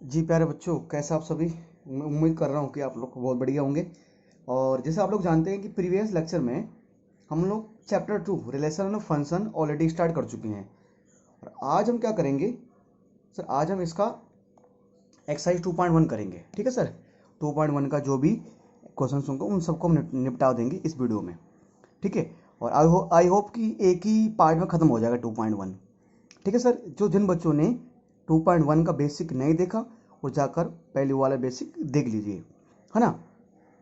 जी प्यारे बच्चों, कैसे आप सभी। मैं उम्मीद कर रहा हूँ कि आप लोग बहुत बढ़िया होंगे। और जैसे आप लोग जानते हैं कि प्रीवियस लेक्चर में हम लोग chapter 2 relation of function already start कर चुके हैं। और आज हम क्या करेंगे सर, आज हम इसका एक्सरसाइज 2.1 करेंगे। ठीक है सर, 2.1 का जो भी क्वेश्चन होंगे उन सबको हम निपटा देंगे इस वीडियो में। ठीक है। और आई होप कि एक ही पार्ट में ख़त्म हो जाएगा 2.1। ठीक है सर, जो जिन बच्चों ने 2.1 का बेसिक नहीं देखा वो जाकर पहले वाला बेसिक देख लीजिए, है ना।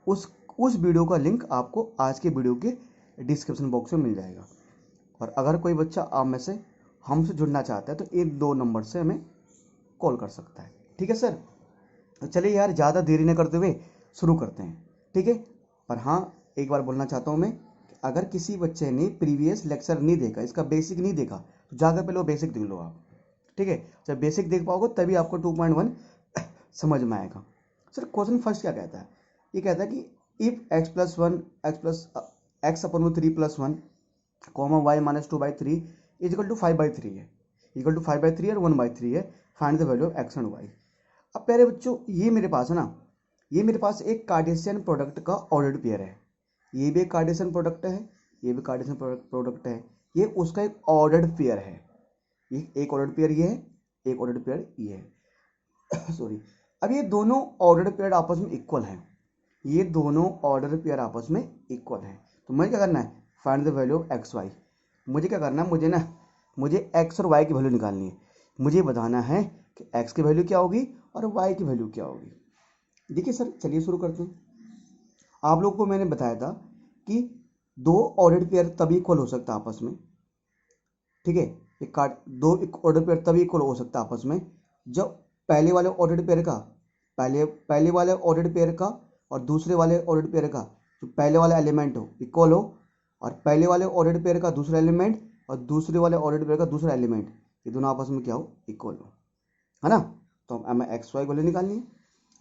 उस वीडियो का लिंक आपको आज के वीडियो के डिस्क्रिप्शन बॉक्स में मिल जाएगा। और अगर कोई बच्चा आप में से हमसे जुड़ना चाहता है तो एक दो नंबर से हमें कॉल कर सकता है। ठीक है सर, तो चलिए यार, ज़्यादा देरी न करते हुए शुरू करते हैं। ठीक है। और हाँ, एक बार बोलना चाहता हूँ मैं कि अगर किसी बच्चे ने प्रीवियस लेक्चर नहीं देखा, इसका बेसिक नहीं देखा, तो जाकर पहले वो बेसिक देख लो आप। ठीक है। जब बेसिक देख पाओगे तभी आपको 2.1 समझ में आएगा। सर क्वेश्चन फर्स्ट क्या कहता है, ये कहता है कि if x plus one x upon में 3+1 comma y minus 2/3 is equal to 5/3 है, इक्वल टू 5/3 और 1/3 है, find the value of x and y. अब प्यारे बच्चों, ये मेरे पास है ना, ये मेरे पास एक कार्टेशियन प्रोडक्ट का ऑर्डर्ड पेयर है। ये भी एक कार्टेशियन प्रोडक्ट है, ये भी कार्टेशियन प्रोडक्ट है। ये उसका एक ऑर्डर्ड पेयर है। ये एक ऑर्डर्ड पेयर ये है, एक ऑर्डर्ड पेयर ये है। सॉरी। अब ये दोनों ऑर्डर्ड पेयर आपस में इक्वल हैं, ये दोनों ऑर्डर पेयर आपस में इक्वल हैं। तो मुझे क्या करना है, find the value of x y. मुझे क्या करना है, मुझे एक्स और वाई की वैल्यू निकालनी है। मुझे बताना है कि एक्स की वैल्यू क्या होगी और वाई की वैल्यू क्या होगी। देखिए सर, चलिए शुरू करते हैं। आप लोगों को मैंने बताया था कि दो ऑर्डर्ड पेयर तभी इक्वल हो सकता है आपस में। ठीक है। दो ऑर्डर पेयर तभी इक्वल हो सकता है आपस में जब पहले वाले ऑर्डर पेयर का पहले वाले ऑर्डर पेयर का और दूसरे वाले ऑर्डर पेयर का जो पहले वाला एलिमेंट हो इक्वल हो, और पहले वाले ऑर्डर पेयर का दूसरा एलिमेंट और दूसरे वाले ऑर्डर पेयर का दूसरा एलिमेंट, ये दोनों आपस में क्या हो, इक्वल हो, है ना। तो हमें एक्स वाई वैल्यू निकालनी है,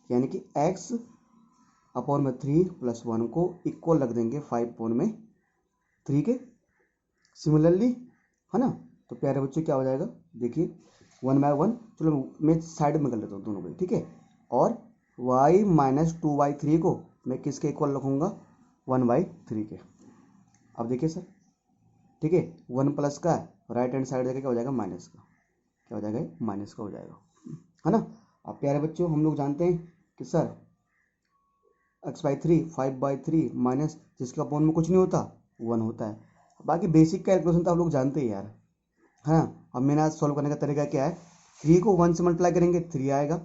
यानी कि एक्स अपॉन में 3+1 को इक्वल रख देंगे 5/3 के। सिमिलरली, है ना। तो प्यारे बच्चों क्या हो जाएगा, देखिए 1/1, चलो मैं साइड में कर लेता हूँ दोनों को। ठीक है। और y माइनस 2/3 को मैं किसके इक्वल रखूँगा, 1/3 के। अब देखिए सर, ठीक है, 1 प्लस का राइट हैंड साइड जाके क्या हो जाएगा, माइनस का, क्या हो जाएगा, माइनस का हो जाएगा, है ना। अब प्यारे बच्चों, हम लोग जानते हैं कि सर x/3 5/3 माइनस जिसका अपॉन में कुछ नहीं होता 1 होता है। बाकी बेसिक कैलकुलेशन तो आप लोग जानते हैं यार। हाँ, अब मैंने आज सॉल्व करने का तरीका क्या है, 3 को 1 से मल्टीप्लाई करेंगे 3 आएगा,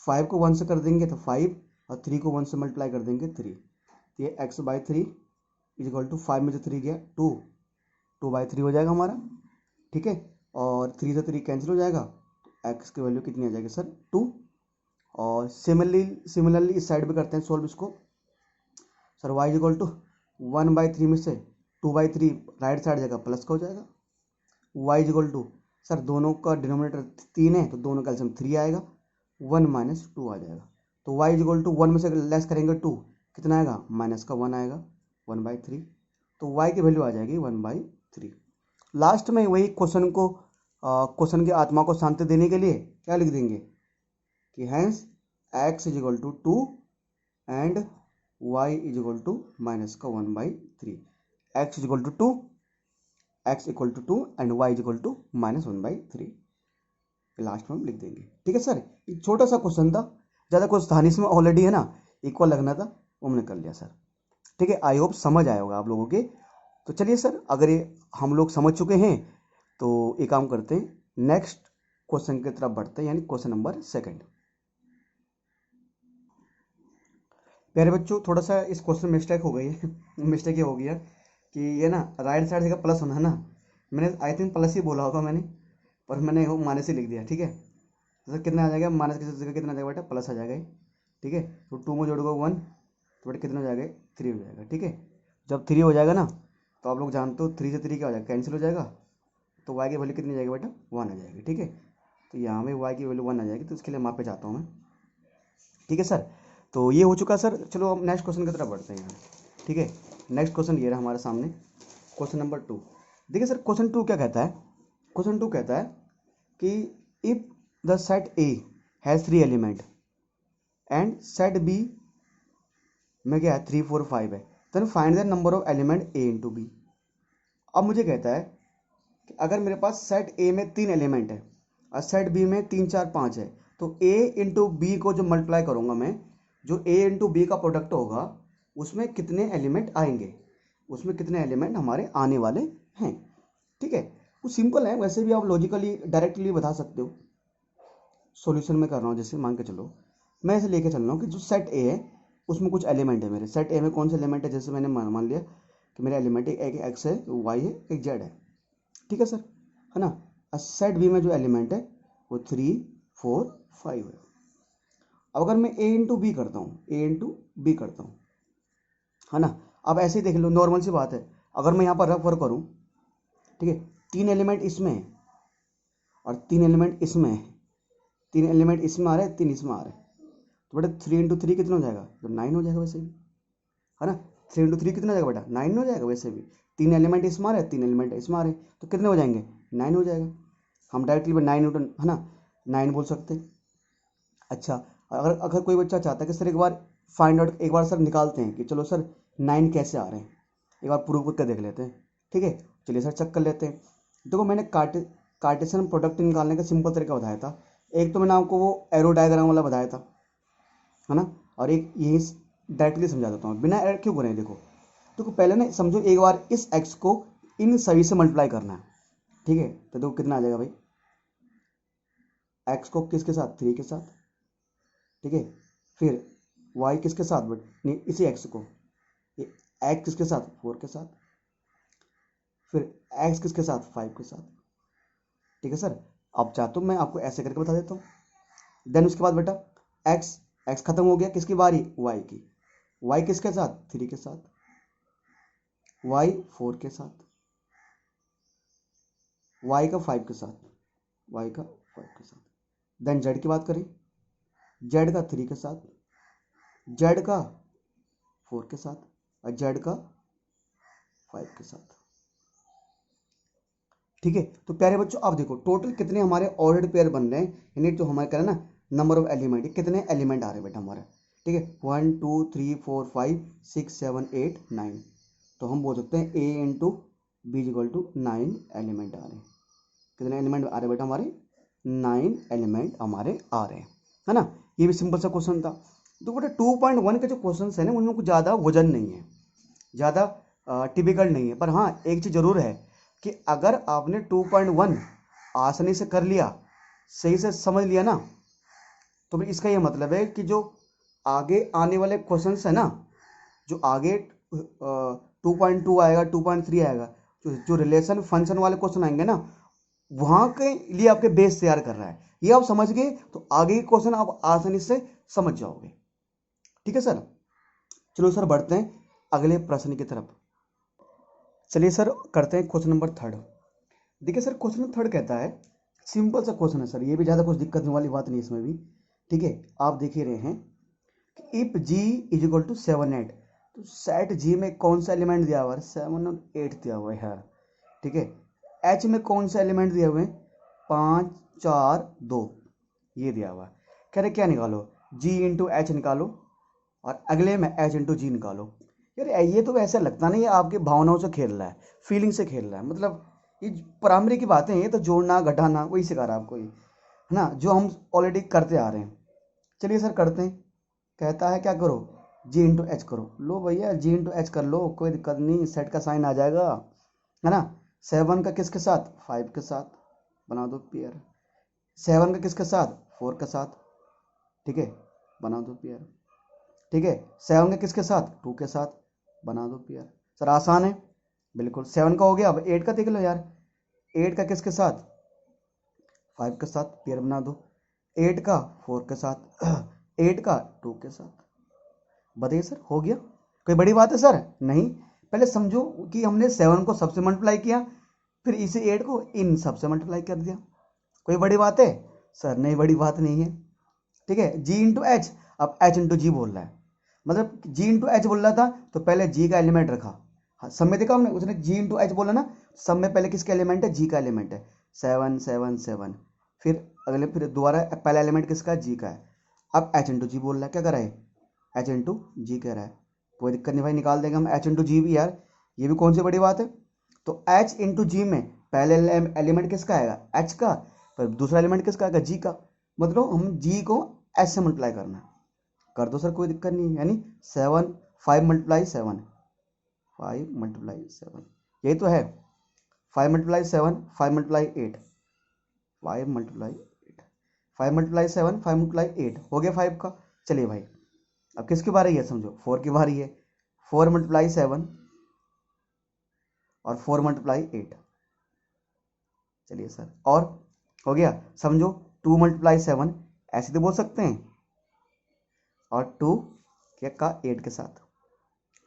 5 को 1 से कर देंगे तो 5, और 3 को 1 से मल्टीप्लाई कर देंगे 3। ये x/3 इज इक्वल टू 5 में से 3 गया 2, 2/3 हो जाएगा हमारा। ठीक है। और 3 से 3 कैंसिल हो जाएगा, तो x की वैल्यू कितनी आ जाएगी सर, 2। और सिमिलरली इस साइड पे करते हैं सॉल्व इसको। Sir y is equal to 1/3 में से 2/3 राइट साइड जगह प्लस का हो जाएगा। y is equal to, sir दोनों का डिनोमिनेटर 3 है तो दोनों का एलसीएम 3 आएगा, 1 माइनस 2 आ जाएगा। तो y इज इक्वल टू 1 में से लेस करेंगे 2, कितना आएगा, माइनस का 1 आएगा, 1/3। तो y की वैल्यू आ जाएगी 1/3। लास्ट में वही क्वेश्चन की आत्मा को शांति देने के लिए क्या लिख देंगे कि hence x is equal to 2 and y is equal to minus का 1/3। x is equal to 2, x equal to 2 and y is equal to minus 1/3, last में हम लिख देंगे। ठीक है सर, ये छोटा सा क्वेश्चन था, ज़्यादा कुछ था नहीं इसमें, ऑलरेडी है ना, इक्वल लगना था, वो हमने कर लिया सर। ठीक है, आई होप समझ आया होगा आप लोगों के। तो चलिए सर, अगर ये हम लोग समझ चुके हैं तो एक काम करते हैं, नेक्स्ट क्वेश्चन की तरफ बढ़ते हैं, यानी क्वेश्चन नंबर 2। प्यारे बच्चों, थोड़ा सा इस क्वेश्चन में मिस्टेक हो गई है। मिस्टेक ये हो गया कि ये ना राइट साइड जगह प्लस होना है ना, मैंने आई थिंक प्लस ही बोला होगा मैंने, पर मैंने वो माइनस ही लिख दिया। ठीक है। तो सर कितना आ जाएगा, माइनस की जगह कितना आ जाएगा बेटा, प्लस आ जाएगा। ठीक है। तो 2 में जोड़ोगे 1 तो बेटा कितना हो जाएगा, 3 हो जाएगा। ठीक है। जब 3 हो जाएगा ना, तो आप लोग जानते हो 3 से 3 क्या हो जाएगा, कैंसिल हो जाएगा, तो y की वैल्यू कितनी आ जाएगी बेटा, 1 आ जाएगी। ठीक है। तो यहाँ में y की वैल्यू 1 आ जाएगी, तो इसके लिए मापे जाता हूँ मैं। ठीक है सर, तो ये हो चुका सर। चलो अब नेक्स्ट क्वेश्चन की तरफ बढ़ते हैं यहाँ। ठीक है। नेक्स्ट क्वेश्चन ये रहा हमारे सामने, क्वेश्चन नंबर 2। देखिए सर, क्वेश्चन 2 क्या कहता है, क्वेश्चन 2 कहता है कि if the set A has 3 element and set B में क्या है 3 4 5 है, then find the number of element A into B. अब मुझे कहता है कि अगर मेरे पास सेट ए में 3 एलिमेंट है और सेट बी में 3 4 5 है, तो ए इंटू बी को जो मल्टीप्लाई करूंगा मैं, जो ए इंटू बी का प्रोडक्ट होगा उसमें कितने एलिमेंट आएंगे, उसमें कितने एलिमेंट हमारे आने वाले हैं। ठीक है, वो सिंपल है, वैसे भी आप लॉजिकली डायरेक्टली बता सकते हो। सॉल्यूशन में कर रहा हूँ, जैसे मान के चलो मैं ऐसे लेके चल रहा हूँ कि जो सेट ए है उसमें कुछ एलिमेंट है मेरे। सेट ए में कौन से एलिमेंट है, जैसे मैंने मान लिया कि मेरा एलिमेंट एक एक्स है, वाई है, एक जेड है। ठीक है सर, है ना। और सेट बी में जो एलिमेंट है वो 3 4 5 है। अब अगर मैं ए इंटू बी करता हूँ, ए इंटू बी करता हूँ, है ना। अब ऐसे ही देख लो, नॉर्मल सी बात है, अगर मैं यहाँ पर रफ वर्क करूँ, ठीक है, 3 एलिमेंट इसमें है और 3 एलिमेंट इसमें है, 3 एलिमेंट इसमें आ रहे हैं, 3 इसमें आ रहे हैं, तो बेटा 3 इंटू 3 कितना हो जाएगा, तो 9 हो जाएगा वैसे भी, है ना। 3 इंटू 3 कितना हो जाएगा बेटा, 9 हो जाएगा वैसे भी। 3 एलिमेंट इसमें आ रहे हैं, 3 एलिमेंट इसमें आ रहे हैं, तो कितने हो जाएंगे, 9 हो जाएगा। हम डायरेक्टली 9 न्यूटन, है ना, 9 बोल सकते हैं। अच्छा, अगर अगर कोई बच्चा चाहता है कि सर एक बार फाइंड आउट, एक बार सर निकालते हैं कि चलो सर 9 कैसे आ रहे हैं, एक बार प्रूव करके देख लेते हैं। ठीक है, चलिए सर चेक कर लेते हैं। देखो मैंने कार्टेशियन प्रोडक्ट निकालने का सिंपल तरीका बताया था। एक तो मैंने आपको वो एरो डायग्राम वाला बताया था, है ना, और एक यही डायरेक्टली समझा देता हूँ, बिना एरर क्यों करें। देखो देखो पहले ना समझो, एक बार इस एक्स को इन सभी से मल्टीप्लाई करना है। ठीक है, तो देखो कितना आ जाएगा भाई, एक्स को किसके साथ, 3 के साथ। ठीक है, फिर वाई किसके साथ, बट नहीं इसी एक्स को, ये एक्स किसके साथ, 4 के साथ, फिर एक्स किसके साथ, 5 के साथ। ठीक है सर, अब चाहता हूँ मैं आपको ऐसे करके बता देता हूँ। देन उसके बाद बेटा एक्स एक्स खत्म हो गया, किसकी बारी, वाई की। वाई किसके साथ, 3 के साथ, वाई 4 के साथ, वाई का 5 के साथ, वाई का 5 के साथ। देन जेड की बात करें, जेड का 3 के साथ, जेड का 4 के साथ और जेड का 5 के साथ। ठीक है, तो प्यारे बच्चों आप देखो टोटल कितने हमारे ऑर्डर्ड पेयर बन रहे हैं, यानी जो हमारे कह रहे हैं ना नंबर ऑफ एलिमेंट, कितने एलिमेंट आ रहे हैं बेटा हमारे। ठीक है, 1 2 3 4 5 6 7 8 9, तो हम बोल सकते हैं A into B equal to 9 element आ रहे हैं। कितने एलिमेंट आ रहे हैं बेटा हमारे, 9 एलिमेंट हमारे आ रहे हैं, है ना। ये भी सिंपल सा क्वेश्चन था। तो बेटा 2.1 के जो क्वेश्चन है ना उनमें कुछ ज़्यादा वजन नहीं है, ज़्यादा टिपिकल नहीं है, पर हाँ एक चीज़ जरूर है कि अगर आपने 2.1 आसानी से कर लिया, सही से समझ लिया ना, तो फिर इसका ये मतलब है कि जो आगे आने वाले क्वेश्चंस है ना, जो आगे 2.2 आएगा, 2.3 आएगा, जो रिलेशन फंक्शन वाले क्वेश्चन आएंगे ना, वहां के लिए आपके बेस तैयार कर रहा है। ये आप समझ गए तो आगे के क्वेश्चन आप आसानी से समझ जाओगे। ठीक है सर, चलो सर बढ़ते हैं अगले प्रश्न की तरफ। चलिए सर करते हैं क्वेश्चन नंबर 3। देखिए सर क्वेश्चन नंबर 3 कहता है, सिंपल सा क्वेश्चन है सर, ये भी ज़्यादा कुछ दिक्कत वाली बात नहीं इसमें भी। ठीक है, आप देख ही रहे हैं कि if G is equal to 7 8, तो सेट जी में कौन सा एलिमेंट दिया हुआ है, 7 और 8 दिया हुआ है यार। ठीक है, एच में कौन सा एलिमेंट दिया हुआ है, 5 4 2, ये दिया हुआ है। कह रहे क्या निकालो, जी इंटू एच निकालो और अगले में एच इंटू जी निकालो। यार ये तो ऐसा लगता नहीं है आपकी भावनाओं से खेल रहा है, फीलिंग से खेल रहा है, मतलब ये प्राइमरी की बातें हैं, ये तो जोड़ना घटाना वही सिखा रहा है आपको, ये है ना, जो हम ऑलरेडी करते आ रहे हैं। चलिए सर करते हैं। कहता है क्या करो, जी इंटू एच करो। लो भैया जी इंटू एच कर लो, कोई दिक्कत नहीं, सेट का साइन आ जाएगा, है ना। 7 का किसके साथ, 5 के साथ, बना दो पेयर। 7 का किसके साथ, 4 के साथ। ठीक है, बना दो पेयर। ठीक है, 7 का किसके साथ, 2 के साथ, बना दो पेयर। सर आसान है बिल्कुल, 7 का हो गया। अब 8 का देख लो यार, 8 का किसके साथ, 5 के साथ, पेयर बना दो। 8 का 4 के साथ, 8 का 2 के साथ। बताइए सर हो गया, कोई बड़ी बात है सर, नहीं। पहले समझो कि हमने 7 को सबसे मल्टीप्लाई किया, फिर इसे 8 को इन सबसे मल्टीप्लाई कर दिया, कोई बड़ी बात है सर, नहीं बड़ी बात नहीं है। ठीक है, जी इंटू एच, अब एच इंटू जी बोल रहा है, मतलब जी इंटू एच बोल रहा था तो पहले जी का एलिमेंट रखा। हाँ सब में देखा हमने, उसने जी इंटू एच बोला ना, सब में पहले किसका एलिमेंट है, जी का एलिमेंट है। 7 7 7, फिर अगले फिर दोबारा पहला एलिमेंट किसका है, जी का है। अब एच इंटू जी बोल रहा है, क्या कर रहा है, एच इंटू जी कह रहा है। कोई दिक्कत नहीं भाई, निकाल देंगे हम एच इंटू जी भी यार, ये भी कौन सी बड़ी बात है। तो एच इंटू जी में पहले एलिमेंट किसका आएगा, एच का, पर दूसरा एलिमेंट किसका आएगा, जी का। मतलब हम जी को एच से मल्टीप्लाई करना है, कर दो सर कोई दिक्कत नहीं है। यानी 7, 5 मल्टीप्लाई 7, 5 मल्टीप्लाई 7, यही तो है। 5 multiply 7, 5 multiply 8, 5 multiply 8, 5 multiply 7, 5 multiply 8 हो गया 5 का। चलिए भाई अब किसकी बारी है, समझो 4 की बारी है। 4 मल्टीप्लाई 7 और 4 मल्टीप्लाई 8, चलिए सर, और हो गया समझो 2 मल्टीप्लाई 7, ऐसे तो बोल सकते हैं, और 2 क्या का 8 के साथ,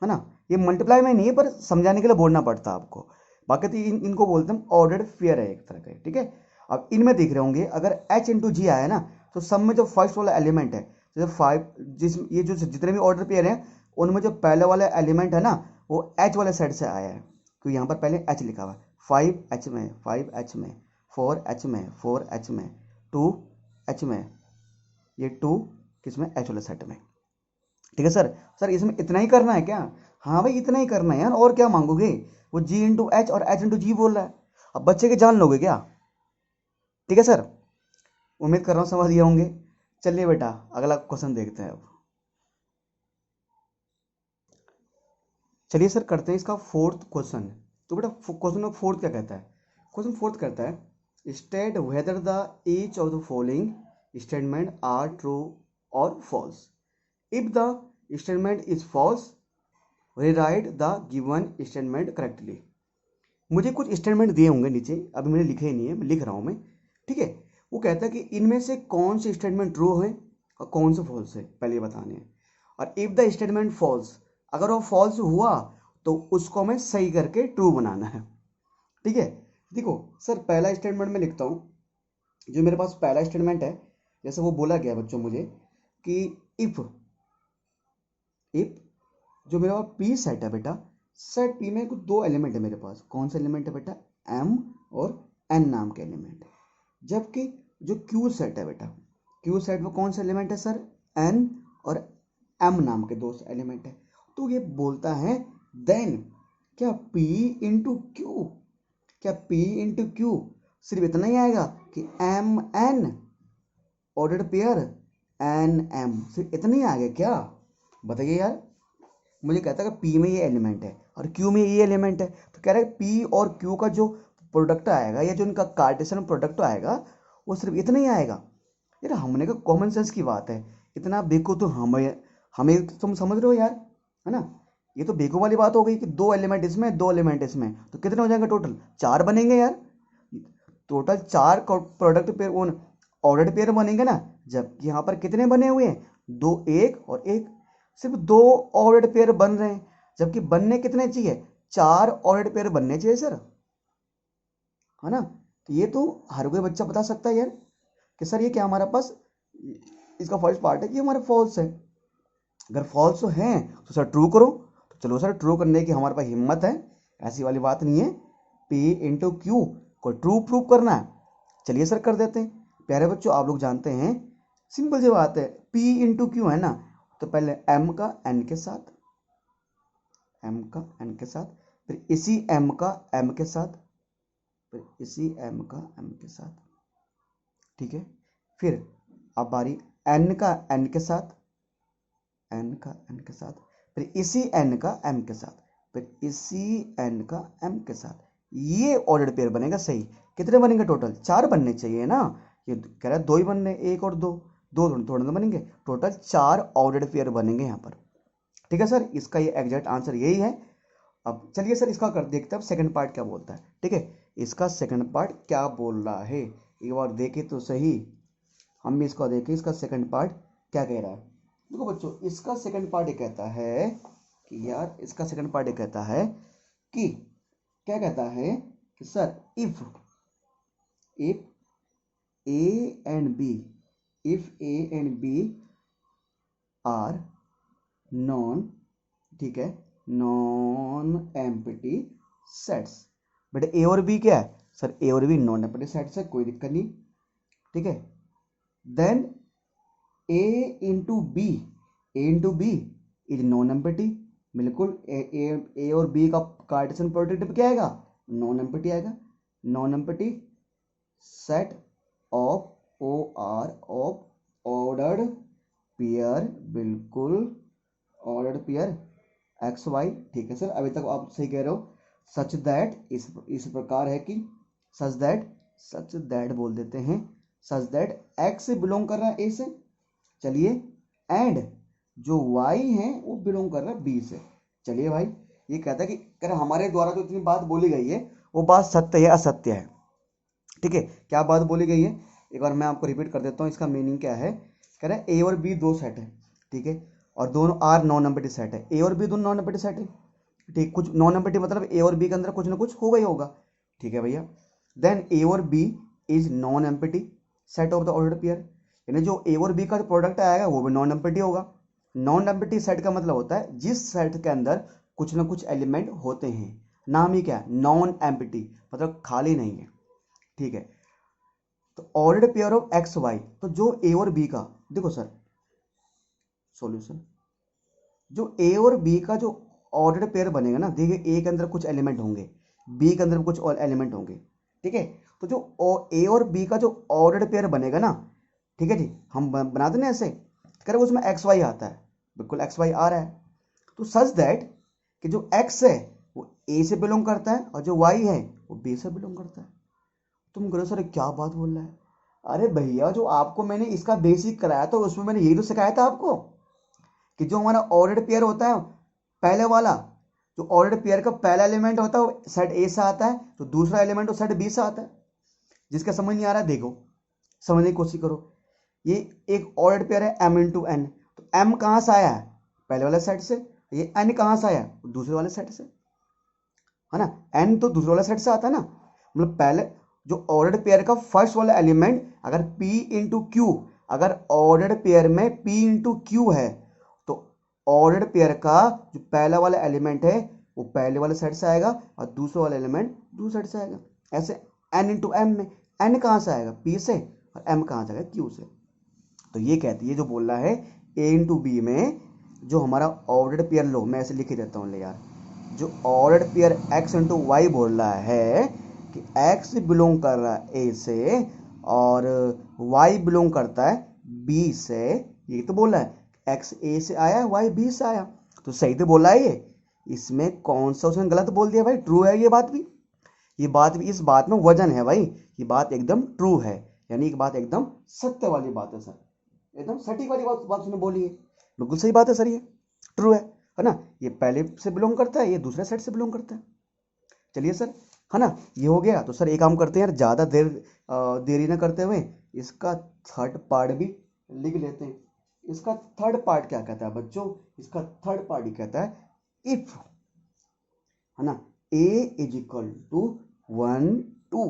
है ना। ये मल्टीप्लाई में नहीं है, पर समझाने के लिए बोलना पड़ता है आपको। बाकी तो इनको बोलते हैं ऑर्डर्ड पेयर है एक तरह का, ठीक है। अब इनमें देख रहे होंगे अगर एच इंटू जी आया ना, तो सब में जो फर्स्ट वाला एलिमेंट है, जैसे 5, ये जो जितने भी ऑर्डर पेयर हैं उनमें जो पहले वाला एलिमेंट है ना, वो एच वाले सेट से आया है, क्योंकि यहाँ पर पहले एच लिखा हुआ है। 5 एच में, 5 एच में, 4 एच में, 4 एच में, 2 एच में, ये 2 किसमें, एच वाले सेट में। ठीक है सर। सर इसमें इतना ही करना है क्या, हाँ भाई इतना ही करना है यार, और क्या मांगोगे। वो जी इंटू एच और एच इंटू जी बोल रहा है, अब बच्चे के जान लोगे क्या। ठीक है सर, उम्मीद कर रहा हूँ समझ गए होंगे। चलिए बेटा अगला क्वेश्चन देखते हैं अब। चलिए सर करते हैं इसका फोर्थ क्वेश्चन। तो बेटा क्वेश्चन फोर्थ क्या कहता है, क्वेश्चन फोर्थ कहता है state whether the each of the following statement are true और false. If the statement is false rewrite the given statement correctly. मुझे कुछ स्टेटमेंट दिए होंगे नीचे, अभी मैंने लिखे ही नहीं है, मैं लिख रहा हूँ मैं, ठीक है। वो कहता है कि इनमें से कौन से स्टेटमेंट ट्रू है और कौन से फॉल्स है, पहले ये बताने हैं। और इफ द स्टेटमेंट फॉल्स, अगर वो फॉल्स हुआ तो उसको हमें सही करके ट्रू बनाना है, ठीक है। देखो सर पहला स्टेटमेंट में लिखता हूँ, जो मेरे पास पहला स्टेटमेंट है, जैसे वो बोला गया बच्चों मुझे कि इफ इफ जो मेरा पी सेट है बेटा, सेट पी में कुछ दो एलिमेंट है मेरे पास, कौन सा एलिमेंट है बेटा, एम और एन नाम के एलिमेंट है। जबकि जो क्यू सेट है बेटा, क्यू सेट में कौन सा एलिमेंट है सर, एन और एम नाम के दो एलिमेंट है। तो ये बोलता है देन क्या P इंटू क्यू, क्या P इंटू क्यू सिर्फ इतना ही आएगा कि M N ordered pair N M, सिर्फ इतना ही आ गया क्या, बताइए यार। मुझे कहता है कि पी में ये एलिमेंट है और क्यू में ये एलिमेंट है, तो कह रहा है पी और क्यू का जो प्रोडक्ट आएगा या जो इनका कार्टेशियन प्रोडक्ट आएगा वो सिर्फ इतना ही आएगा। यार हमने कहा कॉमन सेंस की बात है, इतना बेको तो हमें हमें तुम समझ रहे हो यार, है ना। ये तो बेको वाली बात हो गई कि दो एलिमेंट इसमें दो एलिमेंट इसमें, तो कितने हो जाएंगे टोटल, चार बनेंगे यार। टोटल चार प्रोडक्ट पेयर ऑर्डर्ड पेयर बनेंगे ना, जबकि यहाँ पर कितने बने हुए हैं, दो, एक और एक, सिर्फ दो ऑर्डर्ड पेयर बन रहे हैं, जबकि बनने कितने चाहिए, चार ऑर्डर्ड पेयर बनने चाहिए सर, है ना। तो ये तो हर कोई बच्चा बता सकता है यार कि सर ये क्या हमारे पास, इसका फर्स्ट पार्ट है कि हमारे फॉल्स है। अगर फॉल्स है तो सर ट्रू करो, तो चलो सर ट्रू करने की हमारे पास हिम्मत है, ऐसी वाली बात नहीं है। पी इंटू क्यू को ट्रू प्रूव करना है, चलिए सर कर देते हैं। प्यारे बच्चों आप लोग जानते हैं सिंपल सी बात है, पी इंटू क्यू है ना, तो पहले एम का एन के साथ, एम का एन के साथ, फिर इसी एम का एम के साथ, फिर इसी एम का एम के साथ, ठीक है। फिर अब बारी एन का एन के साथ, एन का एन के साथ, फिर इसी एन का एम के साथ, फिर इसी एन का एम के साथ, ये ऑर्डर्ड पेयर बनेगा सही। कितने बनेंगे टोटल, चार बनने चाहिए ना, ये कह रहा है दो ही बनने, एक और दो, दो थोड़े ना बनेंगे, टोटल चार ऑर्डर्ड पेयर बनेंगे यहाँ पर, ठीक है सर। इसका ये एग्जैक्ट आंसर यही है। अब चलिए सर इसका कर देखते हैं सेकंड पार्ट क्या बोलता है, ठीक है। इसका सेकंड पार्ट क्या बोल रहा है एक बार देखे तो सही, हम भी इसको देखें इसका सेकंड पार्ट क्या कह रहा है। देखो बच्चों इसका सेकंड पार्ट ये कहता है कि यार, इसका सेकंड पार्ट ये कहता है कि क्या कहता है कि sir if if A and B, if A and B are non, ठीक है, नॉन एम्प्टी सेट्स। बेटा ए और बी क्या है सर, ए और बी नॉन एम्प्टी सेट्स है, कोई दिक्कत नहीं, ठीक है। Then A into B, A into B is non empty, बिल्कुल ए और बी का कार्टेशियन प्रोडक्ट क्या आएगा, नॉन एम्प्टी आएगा। Non empty set of O R of ordered pair, बिल्कुल ऑर्डर्ड पेयर एक्स वाई, ठीक है सर, अभी तक आप सही कह रहे हो। सच दैट इस प्रकार है कि सच दैट बोल देते हैं, सच दैट एक्स बिलोंग कर रहा है ए से, चलिए, एंड जो वाई है वो बिलोंग कर रहा है बी से। चलिए भाई, ये कहता है कि अगर हमारे द्वारा जो इतनी बात बोली गई है वो बात सत्य है असत्य है, ठीक है। क्या बात बोली गई है, एक बार मैं आपको रिपीट कर देता हूँ, इसका मीनिंग क्या है। कह रहा है ए और बी दो सेट है, ठीक है, और दोनों आर नॉन एम्प्टी सेट है, ए और बी दोनों नॉन एम्प्टी सेट है, ठीक। कुछ नॉन एम्प्टी मतलब ए और बी के अंदर कुछ ना कुछ होगा ही होगा, ठीक है भैया। देन ए और B is non empty set of the ordered pair, यानी जो ए और बी का जो प्रोडक्ट आएगा वो भी नॉन एम्प्टी होगा। नॉन एम्प्टी सेट का मतलब होता है जिस सेट के अंदर कुछ ना कुछ एलिमेंट होते हैं, नाम ही क्या है, नॉन एम्प्टी, मतलब खाली नहीं है, ठीक है। तो ordered pair of x y, तो जो ए और बी का, देखो सर सॉल्यूशन, जो ए और बी का जो ऑर्डर्ड पेयर बनेगा ना, देखिए ए के अंदर कुछ एलिमेंट होंगे, बी के अंदर कुछ और एलिमेंट होंगे, ठीक है। तो जो ए और बी का जो ऑर्डर्ड पेयर बनेगा ना, ठीक है जी, हम बना देना ऐसे, कह रहे उसमें एक्स वाई आता है, बिल्कुल एक्स वाई आ रहा है। तो सच दैट कि जो एक्स है वो ए से बिलोंग करता है और जो वाई है वो बी से बिलोंग करता है। तुम करो सर क्या बात बोल रहा है, अरे भैया जो आपको मैंने इसका बेसिक कराया था उसमें मैंने यही तो सिखाया था आपको कि जो हमारा ऑर्डर्ड पेयर होता है पहले वाला, जो ऑर्डर्ड पेयर का पहला एलिमेंट होता है वो सेट ए से आता है, तो दूसरा एलिमेंट वो सेट बी से आता है। जिसका समझ नहीं आ रहा देखो, समझने की कोशिश करो। ये एक ऑर्डर्ड पेयर है m इंटू एन, तो m कहाँ से आया है, पहले वाले सेट से, ये n कहाँ से आया, दूसरे वाले सेट से, है ना। n तो दूसरे वाले सेट से आता है ना, मतलब पहले जो ऑर्डर्ड पेयर का फर्स्ट वाला एलिमेंट अगर p इंटू क्यू, अगर ऑर्डर्ड पेयर में p इंटू क्यू है तो ऑर्डर्ड पेयर का जो पहला वाला एलिमेंट है वो पहले वाले सेट से आएगा और दूसरा वाला एलिमेंट दूसरे सेट से आएगा। ऐसे n इंटू एम में n कहाँ से आएगा, p से, और m कहाँ से आएगा, q से। तो ये कहती है जो बोल रहा है a इंटू बी में जो हमारा ऑर्डर्ड पेयर, लो मैं ऐसे लिख ही देता हूँ ले यार, जो ordered pair x into y बोल रहा है कि x बिलोंग कर रहा है a से और y बिलोंग करता है b से, ये तो बोल रहा है x a से आया y b से आया, तो सही तो बोल रहा है ये। इसमें कौन सा उसने गलत बोल दिया भाई, ट्रू है ये बात भी, ये बात भी, इस बात में वजन है भाई, ये बात एकदम ट्रू है, यानी एक बात एकदम सत्य वाली बात है सर, एकदम सटीक वाली बात उसने बोली है, बिल्कुल सही बात है सर, ये ट्रू है ना। ये पहले से बिलोंग करता है, ये दूसरे सेट से बिलोंग करता है। चलिए सर, है ना, ये हो गया। तो सर एक काम करते हैं यार, ज़्यादा देरी ना करते हुए इसका थर्ड पार्ट भी लिख लेते हैं। इसका थर्ड पार्ट क्या कहता है बच्चों, इसका थर्ड पार्ट ही कहता है इफ, है ना, a इज इक्वल टू 1 2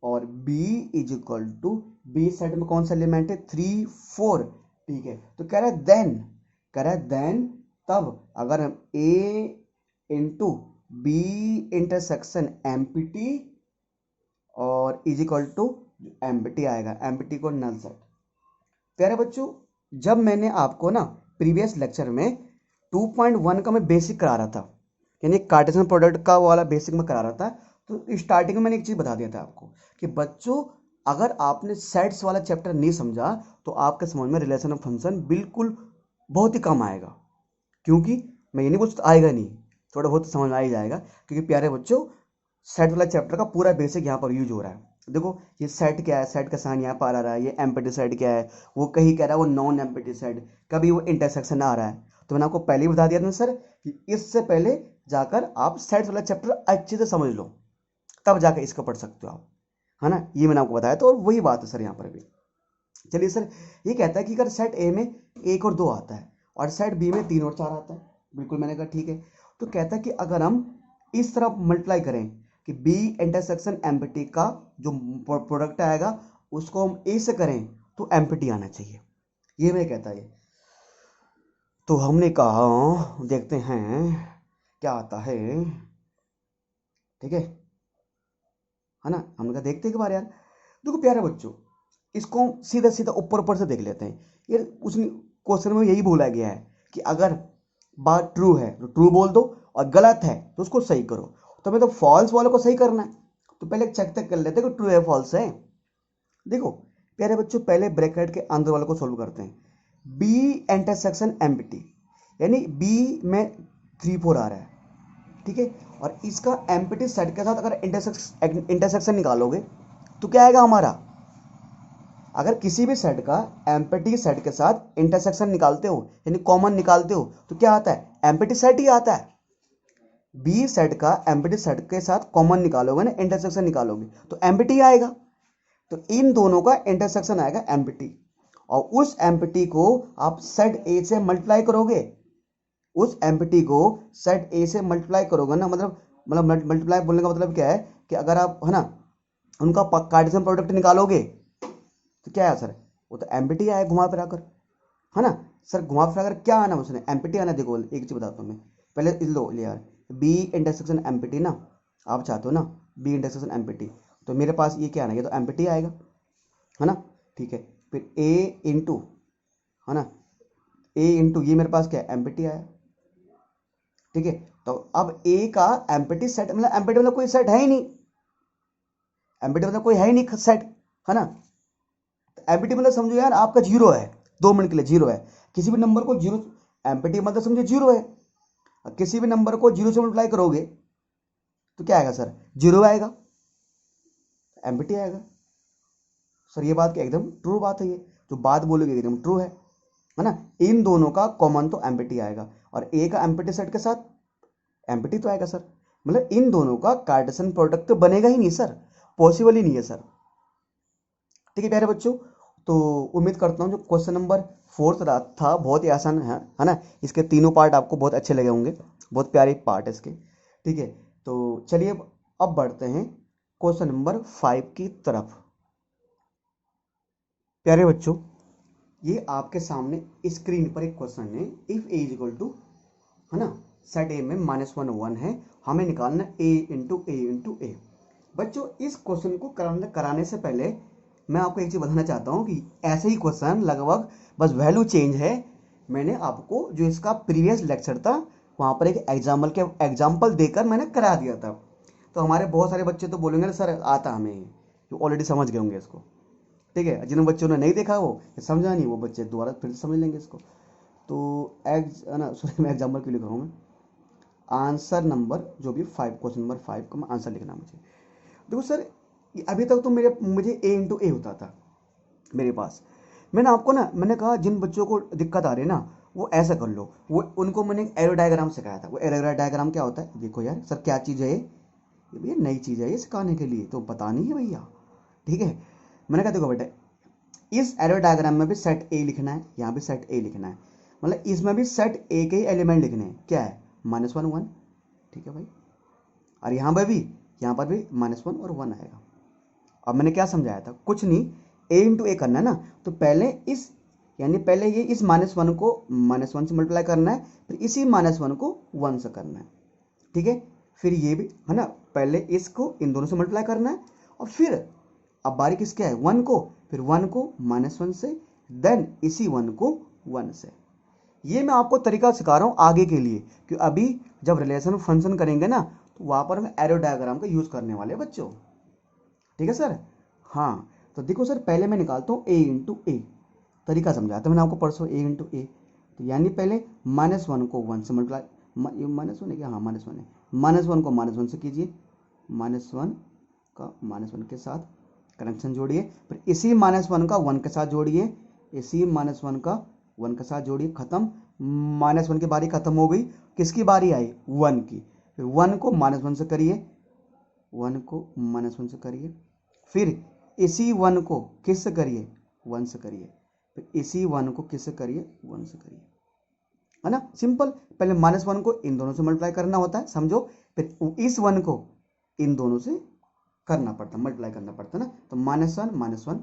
और b is equal to, B set में कौन सा एलिमेंट है 3 4, ठीक है। तो कह रहा है देन, कह रहा है देन तब अगर हम a into B intersection empty और इज इक्वल टू एम्प्टी आएगा, एम्प्टी को नल सेट। कह रहे बच्चों जब मैंने आपको ना प्रीवियस लेक्चर में 2.1 का मैं बेसिक करा रहा था, यानी कार्टेशियन प्रोडक्ट का वाला बेसिक में करा रहा था, तो स्टार्टिंग में मैंने एक चीज़ बता दिया था आपको कि बच्चों अगर आपने सेट्स वाला चैप्टर नहीं समझा तो आपके समझ में रिलेशन ऑफ फंक्शन बिल्कुल बहुत ही कम आएगा, क्योंकि मैं ये नहीं बोलता आएगा नहीं, थोड़ा बहुत समझ में आ ही जाएगा, क्योंकि प्यारे बच्चों सेट वाला चैप्टर का पूरा बेसिक यहाँ पर यूज हो रहा है। देखो ये सेट क्या है, सेट का साइन यहाँ पर आ रहा है, ये एम्प्टी सेट क्या है, वो कहीं कह रहा है वो नॉन एम्प्टी सेट, कभी वो इंटरसेक्शन आ रहा है। तो मैंने आपको पहले ही बता दिया था सर कि इससे पहले जाकर आप सेट वाला चैप्टर अच्छे से समझ लो, तब जाकर इसको पढ़ सकते हो आप, है ना, ये मैंने आपको बताया। तो और वही बात है सर यहाँ पर भी। चलिए सर, ये कहता है कि अगर सेट ए में 1 और 2 आता है और सेट बी में 3 और 4 आता है, बिल्कुल मैंने कहा ठीक है। तो कहता है कि अगर हम इस तरफ मल्टीप्लाई करें कि बी इंटरसेक्शन एम्प्टी का जो प्रोडक्ट आएगा उसको हम ए से करें तो एम्प्टी आना चाहिए, ये मैं कहता है। तो हमने कहा देखते हैं क्या आता है, ठीक है ना, हमने कहा देखते हैं एक बार यार। देखो प्यारे बच्चों इसको सीधा सीधा ऊपर ऊपर से देख लेते हैं। ये उस क्वेश्चन में यही बोला गया है कि अगर बात ट्रू है तो ट्रू बोल दो और गलत है तो उसको सही करो। तो हमें तो फॉल्स वाले को सही करना है, तो पहले चेक तक कर लेते हैं कि ट्रू है फॉल्स है। देखो प्यारे बच्चों, पहले ब्रैकेट के अंदर वाले को सोल्व करते हैं। बी इंटरसेक्शन एम्प्टी, यानी बी में 3 4 आ रहा है, ठीक है, और इसका एम्प्टी सेट के साथ अगर इंटरसेक्शन निकालोगे तो क्या आएगा हमारा। अगर किसी भी सेट का एम्प्टी सेट के साथ इंटरसेक्शन निकालते हो यानी कॉमन निकालते हो तो क्या आता है, एम्प्टी सेट ही आता है। बी सेट का एम्प्टी सेट के साथ कॉमन निकालोगे ना, इंटरसेक्शन निकालोगे तो एम्प्टी आएगा। तो इन दोनों का इंटरसेक्शन आएगा एम्प्टी, और उस एम्प्टी को आप सेट ए से मल्टीप्लाई करोगे। उस एम्प्टी को सेट ए से मल्टीप्लाई करोगे ना, मतलब मल्टीप्लाई बोलने का मतलब क्या है कि अगर आप है ना उनका कार्टेशियन प्रोडक्ट निकालोगे तो क्या है सर, वो तो एम्प्टी आया घुमा फिरा कर, है ना सर। घुमा फिरा कर क्या आना उसने, एम्प्टी आना। देखो एक चीज बताता हूँ मैं, पहले लो यार, बी इंटरसेक्शन एम्प्टी ना, आप चाहते हो ना बी इंटरसेक्शन एम्प्टी, तो मेरे पास ये क्या आना, ये तो एम्प्टी आएगा, है ना। ठीक है, फिर ए इंटू, है ना, ए इंटू ये मेरे पास क्या है, एम्प्टी आया। ठीक है, तो अब ए का एम्प्टी सेट, मतलब एम्प्टी मतलब कोई सेट है ही नहीं, एम्प्टी मतलब कोई है ही नहीं सेट, है ना। एम्प्टी मतलब समझो यार आपका जीरो है, 2 मिनट के लिए जीरो है। किसी भी नंबर को जीरो, एम्प्टी मतलब समझो जीरो है, किसी भी नंबर को जीरो से मल्टीप्लाई करोगे तो क्या आएगा सर, जीरो आएगा, एम्प्टी आएगा। सर ये बात क्या एकदम ट्रू बात है, ये जो बात बोलोगे एकदम ट्रू है ना। इन दोनों का कॉमन तो एम्प्टी आएगा, और ए का एम्प्टी सेट के साथ एम्प्टी तो आएगा सर। मतलब इन दोनों का कार्टेशियन प्रोडक्ट तो बनेगा ही नहीं सर, पॉसिबल ही नहीं है सर। ठीक है प्यारे बच्चों, तो उम्मीद करता हूँ जो क्वेश्चन नंबर 4 था बहुत ही आसान है ना। इसके तीनों पार्ट आपको बहुत अच्छे लगे होंगे, बहुत प्यारे पार्ट है इसके। ठीक है, तो चलिए अब बढ़ते हैं क्वेश्चन नंबर 5 की तरफ। प्यारे बच्चों, ये आपके सामने स्क्रीन पर एक क्वेश्चन है, if A is equal to, है ना, सेट ए में -1 1 है, हमें निकालना ए इंटू ए। बच्चों इस क्वेश्चन को कराने से पहले मैं आपको एक चीज बताना चाहता हूँ कि ऐसे ही क्वेश्चन लगभग बस वैल्यू चेंज है। मैंने आपको जो इसका प्रीवियस लेक्चर था वहां पर एक एग्जाम्पल देकर मैंने करा दिया था। तो हमारे बहुत सारे बच्चे तो बोलेंगे ना सर आता हमें, जो ऑलरेडी समझ गए होंगे इसको। ठीक है, जिन बच्चों ने नहीं देखा वो समझा नहीं, वो बच्चे दोबारा फिर से समझ लेंगे इसको। तो ना सॉरी मैं एग्जाम्पल क्यों लिख रहा हूँ, मैं आंसर नंबर जो भी 5, क्वेश्चन नंबर 5 का आंसर लिखना मुझे। देखो सर, अभी तक तो मुझे ए इंटू ए होता था मेरे पास। मैंने आपको ना, मैंने कहा जिन बच्चों को दिक्कत आ रही है ना वो ऐसा कर लो, वो उनको मैंने एरो डायग्राम सिखाया था। वो एरो डायग्राम क्या होता है, देखो यार सर क्या चीज़ है ये भैया नई चीज़ है ये सिखाने के लिए, तो पता नहीं है भैया। ठीक है, मैंने कहा देखो बेटा, इस एरो डायग्राम में भी सेट ए लिखना है, यहाँ भी सेट ए लिखना है, मतलब इसमें भी सेट ए के ही एलिमेंट लिखने हैं, क्या है -1 1। ठीक है भाई, और यहाँ पर भी -1 और 1 आएगा। अब मैंने क्या समझाया था, कुछ नहीं, ए इंटू ए करना है ना, तो पहले इस, यानी पहले ये इस -1 को -1 से मल्टीप्लाई करना है, फिर इसी -1 को 1 से करना है। ठीक है, फिर ये भी है ना, पहले इसको इन दोनों से मल्टीप्लाई करना है, और फिर अब बारी किसका है 1 को, फिर 1 को -1 से, देन इसी 1 को 1 से। ये मैं आपको तरीका सिखा रहा हूँ आगे के लिए, कि अभी जब रिलेशन फंक्शन करेंगे ना तो वहां पर हम एरो डायग्राम का यूज करने वाले बच्चों। ठीक है सर, हाँ। तो देखो सर, पहले मैं निकालता हूँ ए इंटू ए, तरीका समझाता मैंने आपको परसों, ए इंटू ए। तो यानी पहले -1 को 1 से मल्टीप्लाई, -1 है क्या, हाँ -1 है, -1 को -1 से कीजिए, -1 का -1 के साथ कनेक्शन जोड़िए, फिर इसी -1 का 1 के साथ जोड़िए, इसी -1 का 1 के साथ जोड़िए, खत्म। -1 की बारी खत्म हो गई, किसकी बारी आई 1 की, फिर 1 को -1 से करिए, 1 को -1 से करिए, फिर इसी 1 को किस से करिए 1 से करिए, फिर इसी 1 को किस से करिए 1 से करिए, है ना, सिंपल। पहले -1 को इन दोनों से मल्टीप्लाई करना होता है, समझो, फिर इस 1 को इन दोनों से करना पड़ता, मल्टीप्लाई करना पड़ता ना। तो -1 -1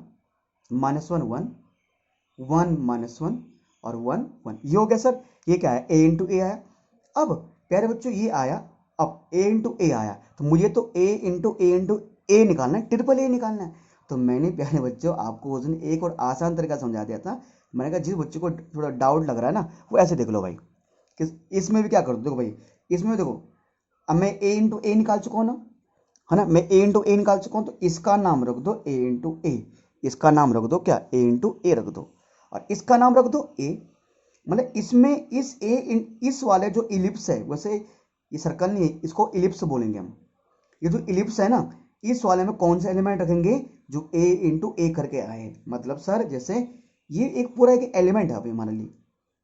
-1 1 1 -1 और 1 1, ये हो गया सर। ये क्या है, ए इंटू ए आया। अब प्यारे बच्चों ये आया, अब ए इंटू ए आया, तो मुझे तो ए इंटू ए निकालना है, ट्रिपल ए निकालना है। तो मैंने प्यारे बच्चों आपको उस दिन एक और आसान तरीका समझा दिया था। मैंने कहा जिस बच्चे को थोड़ा डाउट लग रहा है ना, वो ऐसे देख लो भाई कि इसमें भी क्या कर दो। देखो भाई, इसमें देखो, अब मैं ए इंटू ए निकाल चुका हूँ ना, है ना, मैं ए इंटू ए निकाल चुका हूँ, तो इसका नाम रख दो ए इंटू ए। इसका नाम रख दो क्या, ए इंटू ए रख दो, और इसका नाम रख दो ए। मतलब इसमें इस इस वाले जो इलिप्स है, वैसे ये सर्कल नहीं है, इसको इलिप्स बोलेंगे हम। ये जो इलिप्स है ना, इस वाले में कौन सा एलिमेंट रखेंगे, जो ए इंटू ए करके आए। मतलब सर जैसे ये एक पूरा एक एलिमेंट है अभी हमारे लिए,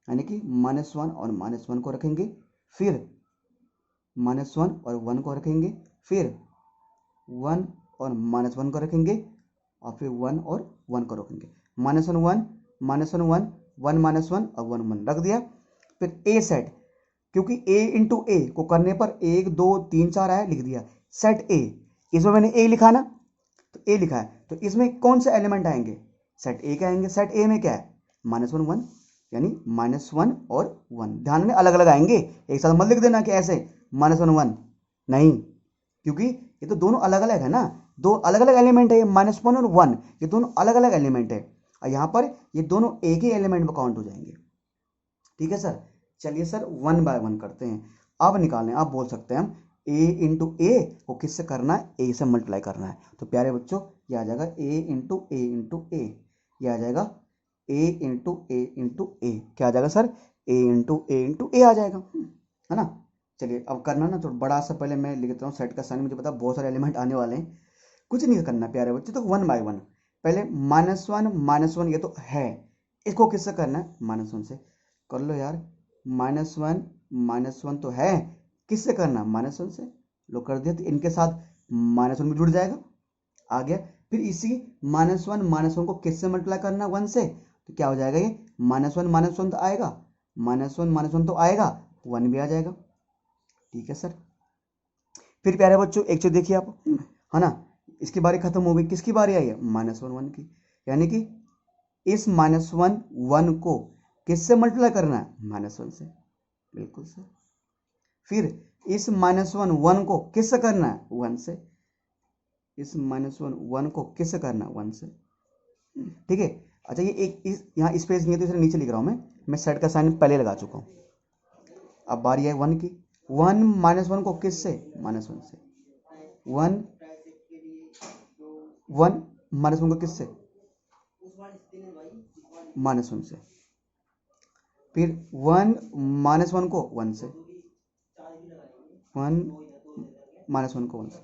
यानी कि -1 और -1 को रखेंगे, फिर -1 और 1 को रखेंगे, फिर 1 और -1 को रखेंगे, और फिर 1 और 1 को रखेंगे। -1 1 -1 1 1 -1 और 1 1 रख दिया। फिर ए सेट, क्योंकि ए इंटू ए को करने पर 1 2 3 4 आया, लिख दिया सेट ए। इसमें मैंने ए लिखा ना, तो ए लिखा है, तो इसमें कौन से एलिमेंट आएंगे, सेट ए के आएंगे। सेट ए में क्या है, -1 1, यानी -1 और 1। ध्यान में अलग अलग आएंगे, एक साथ मत लिख देना कि ऐसे -1 1 नहीं, क्योंकि ये तो दोनों अलग अलग है ना, दो अलग अलग एलिमेंट है, -1 और 1, ये दोनों अलग अलग एलिमेंट है, और यहाँ पर ये दोनों एक ही एलिमेंट में काउंट हो जाएंगे। ठीक है सर, चलिए सर 1 बाय 1 करते हैं। अब निकालें, आप बोल सकते हैं हम ए इंटू ए को किससे करना है, ए से मल्टीप्लाई करना है। तो प्यारे बच्चों ये आ जाएगा ए इंटू ए इंटू ए, ये आ जाएगा ए इंटू ए इंटू ए। क्या आ जाएगा सर, ए इंटू ए आ जाएगा, है ना। चलिए अब करना ना, तो बड़ा सा पहले मैं लिख देता हूँ सेट का साइन, मुझे पता बहुत सारे एलिमेंट आने वाले हैं, कुछ नहीं करना प्यारे बच्चे। तो 1 बाय 1 पहले -1 ये तो है, इसको किससे करना है, -1 से कर लो यार। -1 तो है, किससे करना, -1 से, लो कर दिया, तो इनके साथ -1 भी जुड़ जाएगा, आ गया। फिर इसी -1 को किससे मल्टीप्लाई करना, 1 से, तो क्या हो जाएगा, ये -1 तो आएगा, -1 तो आएगा, 1 भी आ जाएगा। ठीक है सर। फिर प्यारे बच्चों एक चीज देखिए आप, है ना, इसकी बारी खत्म हो गई, किसकी बारी आई है, -1 1 की, यानी कि इस -1 1 को किससे मल्टीप्लाई करना है, -1 से, बिल्कुल सर। फिर इस -1 1 को किससे करना है, 1 से, इस -1 1 को किससे करना है, 1 से। ठीक है। अच्छा ये एक यहाँ स्पेस नहीं है, तो इसे नीचे लिख रहा हूँ मैं सेट का साइन पहले लगा चुका हूँ। अब बारी है 1 की, 1 -1 को किससे, -1 से, 1 1 -1 को किससे, -1 से, फिर 1 -1 को 1 से, 1 -1 को 1 से।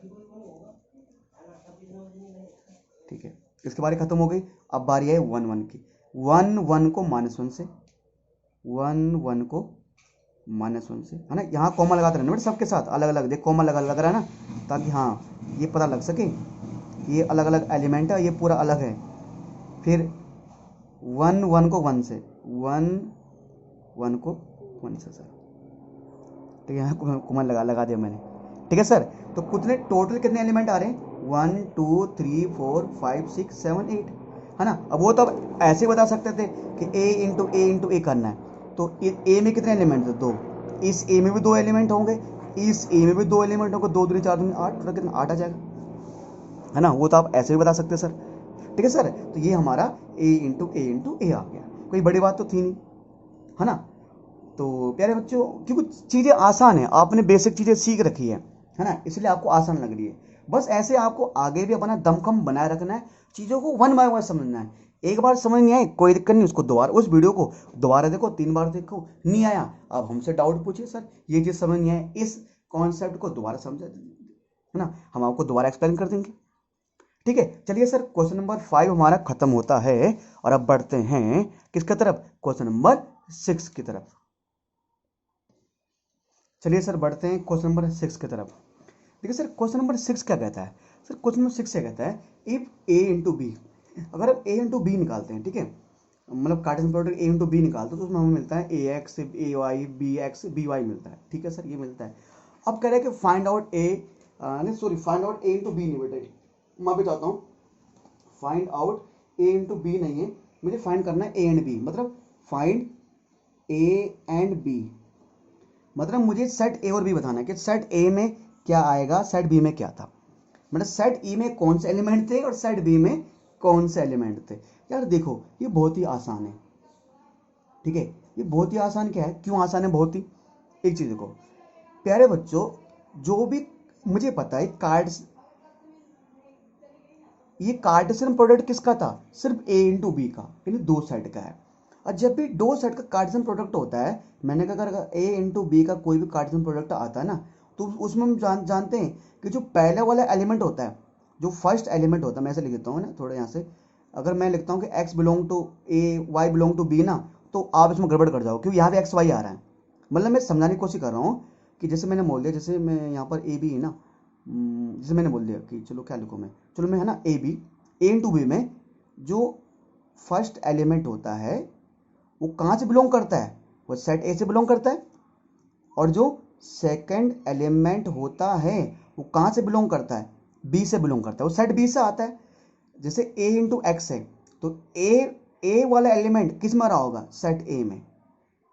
ठीक है, इसके बारी खत्म हो गई। अब बारी है 1 1 की, 1 1 को -1 से, 1 1 को -1 से, है ना। यहाँ कॉमा लगाते रहना बेटा, सबके साथ अलग अलग, देख कॉमा लगा लग रहा है ना, ताकि हाँ ये पता लग सके ये अलग अलग एलिमेंट है, ये पूरा अलग है। फिर 1 1 को 1 से, 1 1 को 1 से सर, तो यहाँ कॉमा लगा दिया मैंने। ठीक है सर, तो कितने टोटल कितने एलिमेंट आ रहे हैं, 1 2 3 4 5 6 7 8, है ना। अब वो तो अब ऐसे बता सकते थे कि ए इंटू ए करना है, तो ए में कितने एलिमेंट है, 2, इस ए में भी 2 एलिमेंट होंगे, इस ए में भी 2 एलिमेंट होंगे, 2 2 4 2 8, टोटल कितना 8 आ जाएगा, है ना। वो तो आप ऐसे भी बता सकते सर। ठीक है सर, तो ये हमारा ए इंटू ए आ गया, कोई बड़ी बात तो थी नहीं, है ना। तो प्यारे बच्चों क्योंकि चीज़ें आसान है, आपने बेसिक चीज़ें सीख रखी है ना, इसलिए आपको आसान लग रही है। बस ऐसे आपको आगे भी अपना दमखम बनाए रखना है, चीज़ों को 1 बाय 1 समझना है। एक बार समझ नहीं आए कोई दिक्कत नहीं, उसको दोबारा उस वीडियो को दोबारा देखो, 3 बार देखो, नहीं आया अब हमसे डाउट पूछिए, सर ये चीज़ समझ नहीं आए, इस कॉन्सेप्ट को दोबारा समझा, है ना, हम आपको दोबारा एक्सप्लेन कर देंगे। ठीक है, चलिए सर क्वेश्चन नंबर 5 हमारा खत्म होता है, और अब बढ़ते हैं किसकी तरफ, क्वेश्चन नंबर 6 की तरफ। चलिए सर बढ़ते हैं क्वेश्चन नंबर 6 की तरफ। देखिए सर क्वेश्चन नंबर 6 क्या कहता है, सर क्वेश्चन नंबर 6 क्या कहता है, इफ ए इंटू बी, अगर हम ए इंटू बी निकालते हैं, ठीक है, मतलब Cartesian product A into B निकालते हैं, तो उसमें हमें मिलता है a x a y b x b y मिलता है। ठीक है सर, ये मिलता है। अब कह रहे हैं कि फाइंड आउट ए, नहीं सॉरी, फाइंड आउट ए इंटू बी नहीं बेटे, मैं भी चाहता हूँ फाइंड आउट ए इंटू बी नहीं है, मुझे फाइंड करना है ए एंड बी, मतलब फाइंड ए एंड बी, मतलब मुझे सेट ए और बी बताना है कि सेट ए में क्या आएगा, सेट बी में क्या था, मतलब सेट ई में कौन से एलिमेंट थे और सेट बी में कौन से एलिमेंट थे। यार देखो ये बहुत ही आसान है, ठीक है, ये बहुत ही आसान। क्या है, क्यों आसान है बहुत ही, एक चीज देखो प्यारे बच्चों, जो भी मुझे पता है कार्ड्स, ये कार्टेशियन प्रोडक्ट किसका था, सिर्फ ए इंटू बी का, यानी दो सेट का है। और जब भी दो सेट का कार्टेशियन प्रोडक्ट होता है, मैंने कहा अगर ए इंटू बी का कोई भी कार्टेशियन प्रोडक्ट आता है ना, तो उसमें हम जानते हैं कि जो पहले वाला एलिमेंट होता है, जो फर्स्ट एलिमेंट होता है, मैं ऐसे लिख देता हूँ ना थोड़ा यहाँ से, अगर मैं लिखता हूँ कि x belong to A, y belong to B ना, तो आप इसमें गड़बड़ कर जाओ, क्योंकि यहाँ पे एक्स वाई आ रहा है। मतलब मैं समझाने की कोशिश कर रहा हूँ कि जैसे मैंने बोल दिया, जैसे मैं यहाँ पर ए बी है ना, जैसे मैंने बोल दिया कि चलो क्या लिखूँ मैं, चलो मैं है ना A B, A into B में जो फर्स्ट एलिमेंट होता है वो कहाँ से बिलोंग करता है, वो सेट ए से बिलोंग करता है। और जो सेकंड एलिमेंट होता है वो कहाँ से बिलोंग करता है, बी से बिलोंग करता है, वो सेट बी से आता है। जैसे ए इंटू एक्स है, तो ए वाला एलिमेंट किस में रहा होगा, सेट ए में।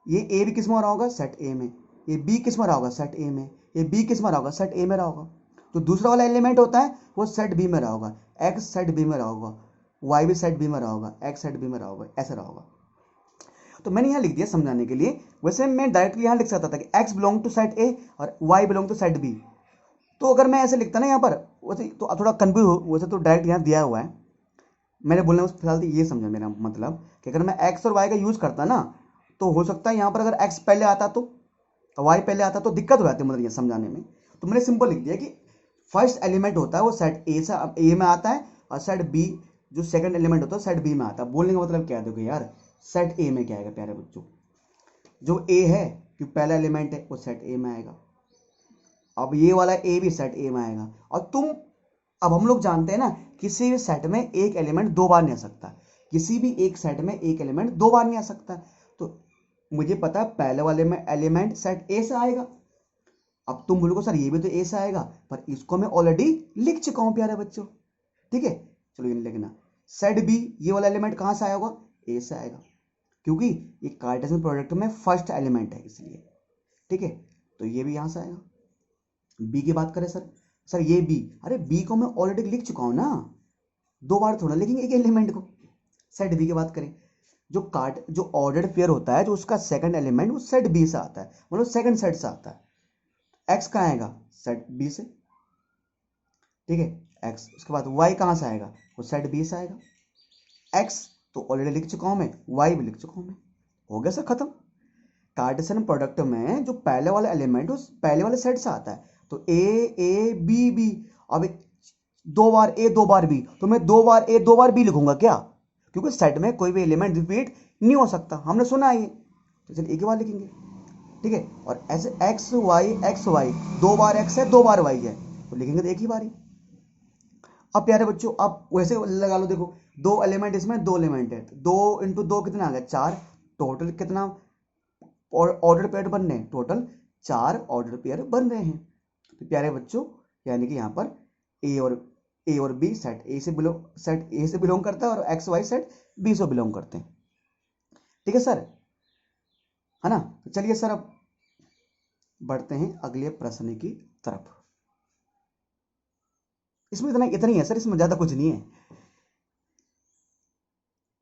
ये ए भी किस में रहा होगा, सेट ए में। ये बी किस में रहा होगा, सेट ए में। ये बी किस में रहा होगा, सेट ए में रहा होगा। तो दूसरा वाला एलिमेंट होता है वो सेट बी में रहा होगा, एक्स सेट बी में रहा होगा, वाई भी सेट बी में रहा होगा, एक्स सेट बी में रहा होगा, ऐसा रहा होगा। तो मैंने यहाँ लिख दिया समझाने के लिए, वैसे मैं डायरेक्टली यहाँ लिख सकता था कि x belong to set A और y belong to set B. तो अगर मैं ऐसे लिखता ना यहाँ पर, वैसे तो थोड़ा कन्फ्यूज हो, वैसे तो डायरेक्ट यहाँ दिया हुआ है, मैंने बोलने में फिलहाल ये समझा मेरा मतलब कि अगर मैं एक्स और वाई का यूज करता ना, तो हो सकता है यहाँ पर अगर एक्स पहले आता तो वाई पहले आता तो दिक्कत हो जाती है, मतलब ये समझाने में। तो मैंने सिंपल लिख दिया कि फर्स्ट एलिमेंट होता है वो सेट ए से ए में आता है, और सेट बी जो सेकंड एलिमेंट होता है सेट बी में आता है। बोलने का मतलब क्या है, देखो यार सेट ए में क्या आएगा प्यारे बच्चों, जो ए है कि पहला एलिमेंट है वो सेट ए में आएगा। अब ये वाला ए भी सेट ए में आएगा। और अब हम लोग जानते हैं ना, किसी भी सेट में एक एलिमेंट दो बार नहीं आ सकता, किसी भी एक सेट में एक एलिमेंट दो बार नहीं आ सकता। तो मुझे पता है पहले वाले में एलिमेंट सेट ए से आएगा। अब तुम बोलोगे सर ये भी तो ए से आएगा, पर इसको मैं ऑलरेडी लिख चुका हूं प्यारे बच्चों, ठीक है। चलो ये लिखना, सेट बी ये वाला एलिमेंट कहां से आया होगा, ए से आएगा, क्योंकि ये कार्टेशियन प्रोडक्ट में फर्स्ट एलिमेंट है इसलिए, ठीक है। तो ये भी यहां से आएगा। बी की बात करें सर ये बी, अरे बी को मैं ऑलरेडी लिख चुका हूं ना, दो बार थोड़ा लिखेंगे एक एलिमेंट को। सेट बी की बात करें, जो ऑर्डर्ड पेयर होता है, जो उसका सेकंड एलिमेंट वो सेट बी से आता है, मतलब सेकंड सेट से आता है। एक्स कहाँ आएगा, सेट बी से, ठीक है, एक्स। उसके बाद वाई कहाँ से आएगा, वो सेट बी से आएगा। एक्स तो ऑलरेडी लिख चुका हूं मैं, वाई भी लिख चुका हूं मैं, हो गया सर खत्म। कार्टेशियन प्रोडक्ट में जो पहले वाला एलिमेंट उस पहले वाले सेट से आता है, तो ए बी बी। अब दो बार ए दो बार बी, तो मैं दो बार ए दो बार बी लिखूंगा क्या, क्योंकि सेट में कोई भी एलिमेंट रिपीट नहीं हो सकता, हमने सुना है ये। तो चलिए एक ही बार लिखेंगे, ठीक है। और ऐसे एक्स वाई दो बार एक्स है दो बार वाई है, तो लिखेंगे तो एक ही बार ही। अब प्यारे बच्चों आप वैसे लगा लो, देखो दो एलिमेंट इसमें, दो एलिमेंट है, दो इंटू दो कितना आ गया, चार। टोटल कितना ऑर्डर पेयर बन रहे हैं, टोटल चार ऑर्डर पेयर बन रहे हैं। तो प्यारे बच्चों यानी कि यहाँ पर ए और बी सेट ए से बिलोंग करता है, और एक्स वाई सेट बी से बिलोंग करते हैं, ठीक है सर, है ना। तो चलिए सर अब बढ़ते हैं अगले प्रश्न की तरफ। इसमें इतना ही है सर, इसमें ज्यादा कुछ नहीं है।